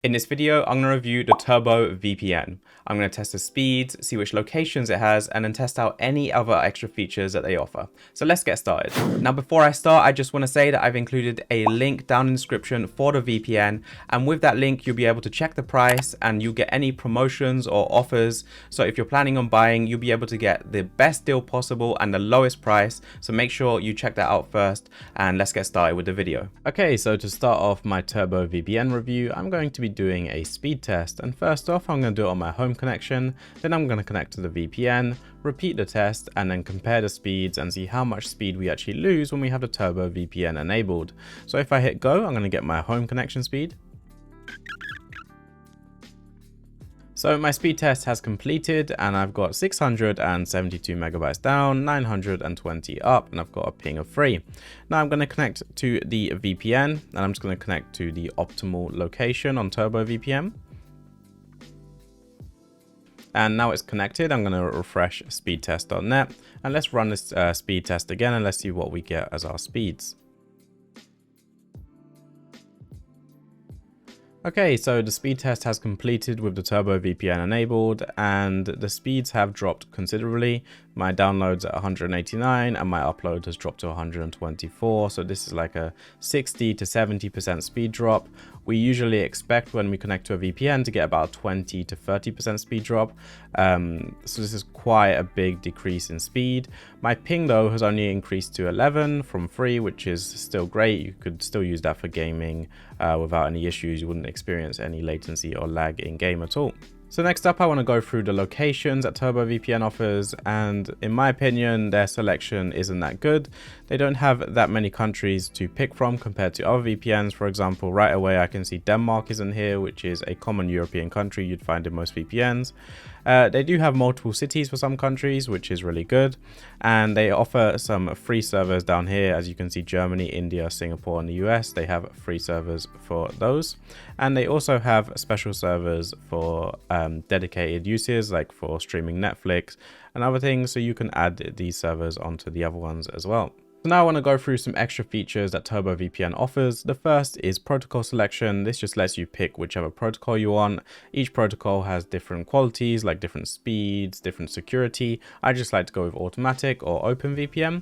In this video, I'm going to review the Turbo VPN. I'm going to test the speeds, see which locations it has, and then test out any other extra features that they offer. So let's get started. Now, before I start, I just want to say that I've included a link down in the description for the VPN. And with that link, you'll be able to check the price and you'll get any promotions or offers. So if you're planning on buying, you'll be able to get the best deal possible and the lowest price. So make sure you check that out first, and let's get started with the video. Okay, so to start off my Turbo VPN review, I'm going to be doing a speed test, and first off I'm going to do it on my home connection, then I'm going to connect to the VPN, repeat the test, and then compare the speeds and see how much speed we actually lose when we have the Turbo VPN enabled. So if I hit go, I'm going to get my home connection speed. So my speed test has completed and I've got 672 megabytes down, 920 up, and I've got a ping of 3. Now I'm going to connect to the VPN and I'm just going to connect to the optimal location on Turbo VPN. And now it's connected. I'm going to refresh speedtest.net and let's run this speed test again and let's see what we get as our speeds. Okay, so the speed test has completed with the Turbo VPN enabled and the speeds have dropped considerably. My downloads at 189 and my upload has dropped to 124. So this is like a 60 to 70% speed drop. We usually expect when we connect to a VPN to get about 20 to 30% speed drop. So this is quite a big decrease in speed. My ping though has only increased to 11 from 3, which is still great. You could still use that for gaming without any issues. You wouldn't experience any latency or lag in game at all. So next up, I want to go through the locations that Turbo VPN offers, and in my opinion, their selection isn't that good. They don't have that many countries to pick from compared to other VPNs. For example, right away, I can see Denmark isn't here, which is a common European country you'd find in most VPNs. They do have multiple cities for some countries, which is really good. And they offer some free servers down here. As you can see, Germany, India, Singapore, and the US, they have free servers for those. And they also have special servers for dedicated uses, like for streaming Netflix and other things. So you can add these servers onto the other ones as well. So now I want to go through some extra features that Turbo VPN offers. The first is protocol selection. This just lets you pick whichever protocol you want. Each protocol has different qualities, like different speeds, different security. I just like to go with automatic or open VPN.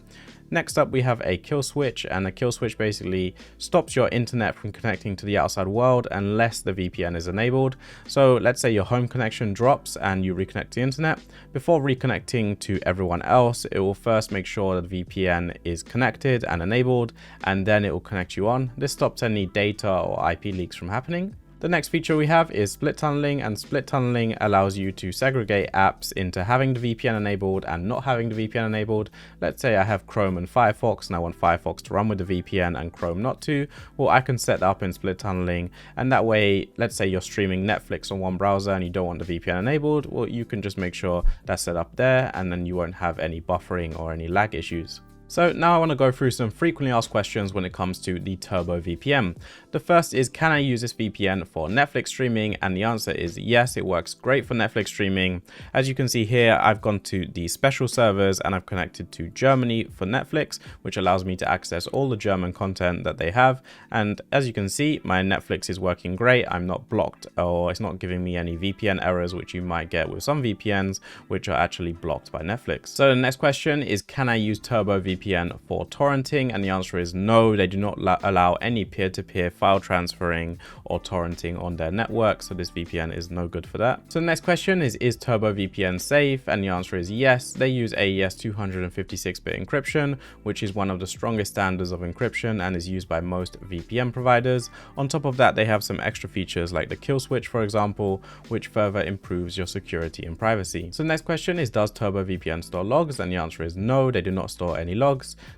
Next up, we have a kill switch, and a kill switch basically stops your internet from connecting to the outside world unless the VPN is enabled. So let's say your home connection drops and you reconnect to the internet. Before reconnecting to everyone else, it will first make sure that the VPN is connected and enabled, and then it will connect you on. This stops any data or IP leaks from happening. The next feature we have is split tunneling, and split tunneling allows you to segregate apps into having the VPN enabled and not having the VPN enabled. Let's say I have Chrome and Firefox and I want Firefox to run with the VPN and Chrome not to. Well, I can set that up in split tunneling, and that way, let's say you're streaming Netflix on one browser and you don't want the VPN enabled, well, you can just make sure that's set up there and then you won't have any buffering or any lag issues. So now I want to go through some frequently asked questions when it comes to the Turbo VPN. The first is, can I use this VPN for Netflix streaming? And the answer is yes, it works great for Netflix streaming. As you can see here, I've gone to the special servers and I've connected to Germany for Netflix, which allows me to access all the German content that they have. And as you can see, my Netflix is working great. I'm not blocked, or it's not giving me any VPN errors, which you might get with some VPNs, which are actually blocked by Netflix. So the next question is, can I use Turbo VPN for torrenting? And the answer is no, they do not allow any peer-to-peer file transferring or torrenting on their network, so this VPN is no good for that. So the next question is Turbo VPN safe? And the answer is yes. They use AES 256-bit encryption, which is one of the strongest standards of encryption and is used by most VPN providers. On top of that, they have some extra features like the kill switch, for example, which further improves your security and privacy. So the next question is, does Turbo VPN store logs? And the answer is no, they do not store any logs.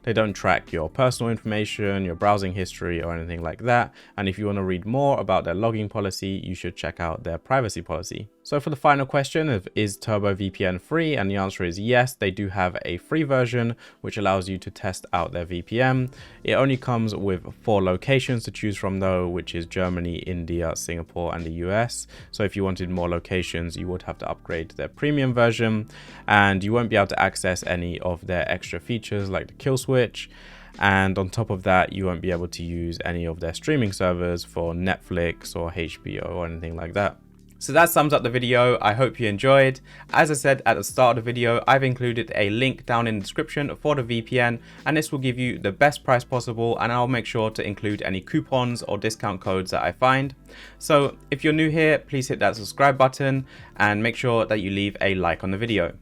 They don't track your personal information, your browsing history, or anything like that. And if you want to read more about their logging policy, you should check out their privacy policy. So for the final question of, is Turbo VPN free? And the answer is yes, they do have a free version which allows you to test out their VPN. It only comes with 4 locations to choose from though, which is Germany, India, Singapore, and the US. So if you wanted more locations, you would have to upgrade to their premium version, and you won't be able to access any of their extra features like the kill switch. And on top of that, you won't be able to use any of their streaming servers for Netflix or HBO or anything like that. So that sums up the video. I hope you enjoyed. As I said at the start of the video, I've included a link down in the description for the VPN, and this will give you the best price possible, and I'll make sure to include any coupons or discount codes that I find. So if you're new here, please hit that subscribe button and make sure that you leave a like on the video.